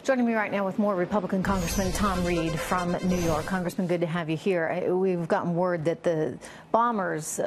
Joining me right now with more Republican Congressman Tom Reed from New York. Congressman, good to have you here. We've gotten word that the bomber's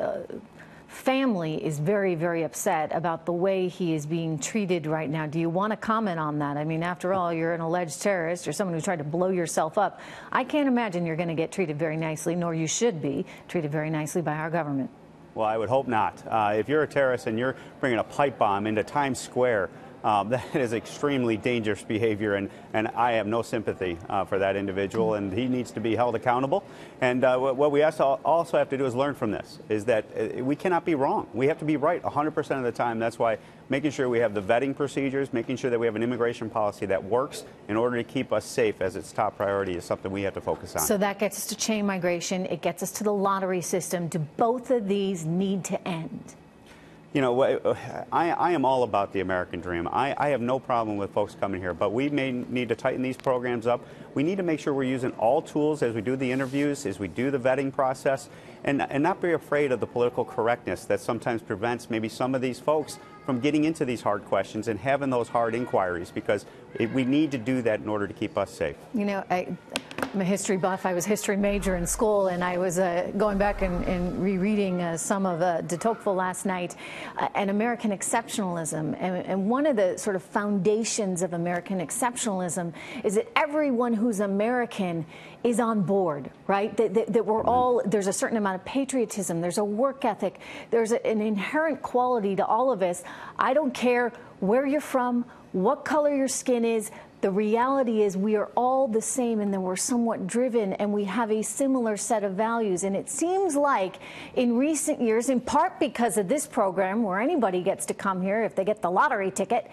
family is very, very upset about the way he is being treated right now. Do you want to comment on that? I mean, after all, you're an alleged terrorist. You're someone who tried to blow yourself up. I can't imagine you're going to get treated very nicely, nor you should be treated very nicely by our government. Well, I would hope not. If you're a terrorist and you're bringing a pipe bomb into Times Square, that is extremely dangerous behavior, and I have no sympathy for that individual, and he needs to be held accountable. And what we also have to do is learn from this, is that we cannot be wrong. We have to be right 100% of the time. That's why making sure we have the vetting procedures, making sure that we have an immigration policy that works in order to keep us safe as its top priority is something we have to focus on. So that gets us to chain migration. It gets us to the lottery system. Do both of these need to end? You know, I am all about the American dream. I have no problem with folks coming here, but we may need to tighten these programs up. We need to make sure we're using all tools as we do the interviews, as we do the vetting process, and not be afraid of the political correctness that sometimes prevents maybe some of these folks from getting into these hard questions and having those hard inquiries, because we need to do that in order to keep us safe. You know, I'm a history buff. I was a history major in school, and I was going back and rereading some of de Tocqueville last night, and American exceptionalism. And one of the sort of foundations of American exceptionalism is that everyone who's American is on board, right? That we're all, there's a certain amount of patriotism, there's a work ethic, there's an inherent quality to all of us. I don't care where you're from, what color your skin is. The reality is we are all the same, and then we're somewhat driven, and we have a similar set of values. And it seems like in recent years, in part because of this program where anybody gets to come here if they get the lottery ticket,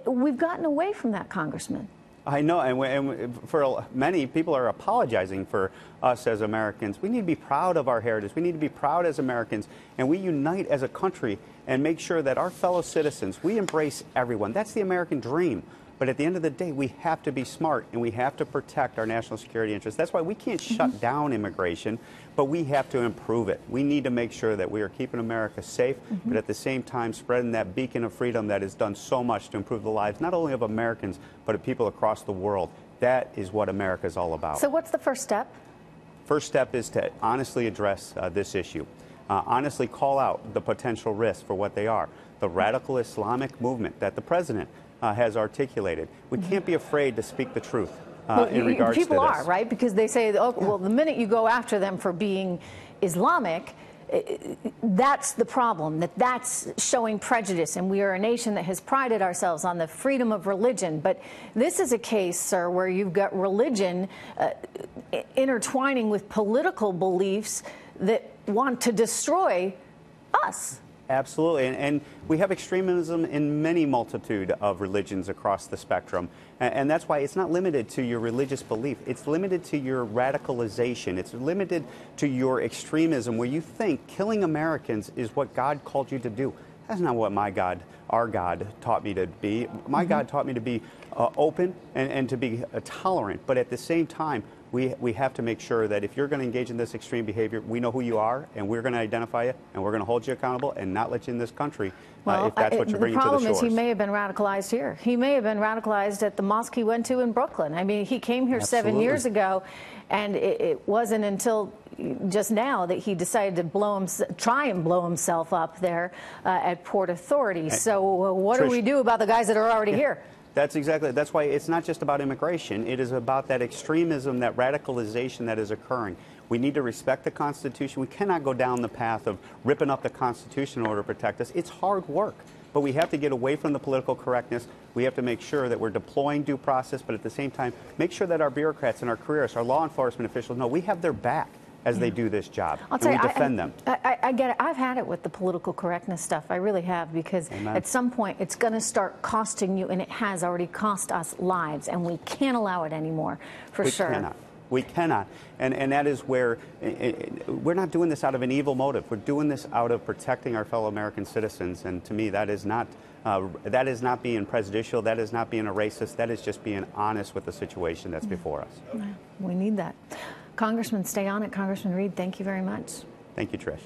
we've gotten away from that, Congressman. I know, and for many people are apologizing for us as Americans. We need to be proud of our heritage. We need to be proud as Americans, and we unite as a country and make sure that our fellow citizens, we embrace everyone. That's the American dream. But at the end of the day, we have to be smart, and we have to protect our national security interests. That's why we can't shut down immigration, but we have to improve it. We need to make sure that we are keeping America safe, but at the same time spreading that beacon of freedom that has done so much to improve the lives not only of Americans, but of people across the world. That is what America is all about. So what's the first step? First step is to honestly address this issue. Honestly call out the potential risks for what they are. The radical Islamic movement that the president has articulated. We can't be afraid to speak the truth in regards to this. People are, right? Because they say, oh, well, the minute you go after them for being Islamic, that's the problem, that's showing prejudice, and we are a nation that has prided ourselves on the freedom of religion. But this is a case, sir, where you've got religion intertwining with political beliefs that want to destroy us. Absolutely, and we have extremism in many multitude of religions across the spectrum, and that's why it's not limited to your religious belief. It's limited to your radicalization. It's limited to your extremism, where you think killing Americans is what God called you to do. That's not what my God, our God, taught me to be. My God taught me to be open and to be tolerant, but at the same time, we have to make sure that if you're going to engage in this extreme behavior, we know who you are, and we're going to identify you, and we're going to hold you accountable and not let you in this country if that's what you're bringing to the shores. The problem is he may have been radicalized here. He may have been radicalized at the mosque he went to in Brooklyn. I mean, he came here 7 years ago, and it wasn't until just now that he decided to try and blow himself up there at Port Authority. So what do we do about the guys that are already here? That's why it's not just about immigration. It is about that extremism, that radicalization that is occurring. We need to respect the Constitution. We cannot go down the path of ripping up the Constitution in order to protect us. It's hard work, but we have to get away from the political correctness. We have to make sure that we're deploying due process, but at the same time, make sure that our bureaucrats and our careerists, our law enforcement officials know we have their back as they do this job, and we defend them. I get it. I've had it with the political correctness stuff. I really have, because at some point it's going to start costing you, and it has already cost us lives, and we can't allow it anymore, for sure. We cannot. We cannot. And that is where we're not doing this out of an evil motive. We're doing this out of protecting our fellow American citizens, and to me that is not being prejudicial, that is not being a racist, that is just being honest with the situation that's before us. We need that. Congressman, stay on it. Congressman Reed, thank you very much. Thank you, Trish.